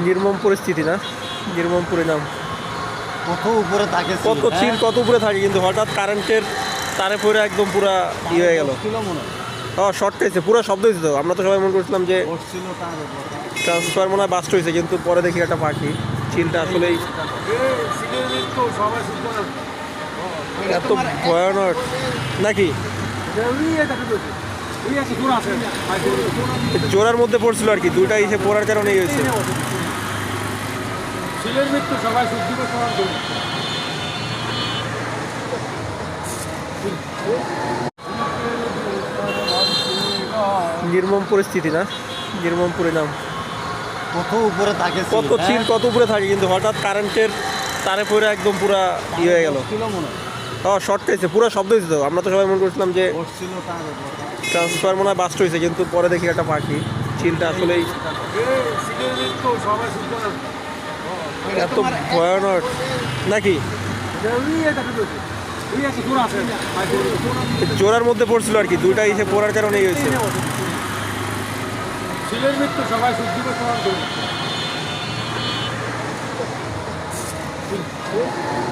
নির্মম পরিস্থিতি না, নির্মম পরিণাম। কত উপরে থাকে, কত চিল কত উপরে থাকে, কিন্তু হঠাৎ কারেন্টের তারে পড়ে একদম পুরা ইয়ে হয়ে গেল। হ্যাঁ, শর্ট খাইছে, পুরো শব্দ হয়েছে। তো আমরা তো সবাই মনে করছিলাম যে ট্রান্সফার মনে হয় বাস্ট হয়েছে, কিন্তু পরে দেখি একটা পাখি। চিলটা আসলেই এত ভয়ানক নাকি? জোড়ার মধ্যে পড়ছিল আর কি, দুইটা এসে পড়ার কারণে এই হয়েছে। নির্মম পরিস্থিতি না, নির্মম পরিণাম। কত উপরে থাকে, কত চিল কত উপরে থাকে, কিন্তু হঠাৎ কারেন্টের তারে পড়ে একদম পুরা ইয়ে হয়ে গেল। হ্যাঁ, শর্ট খাইছে, পুরো শব্দ হয়েছে। তো আমরা তো সবাই মনে করছিলাম যে ট্রান্সফার মনে হয় বাস্ট হয়েছে, কিন্তু পরে দেখি একটা পাখি। চিলটা আসলেই এত ভয়ানক নাকি? জোড়ার মধ্যে পড়ছিল আর কি, দুইটা এসে পড়ার কারণে এই হয়েছে। মৃত্যু সবাই শুদ্ধি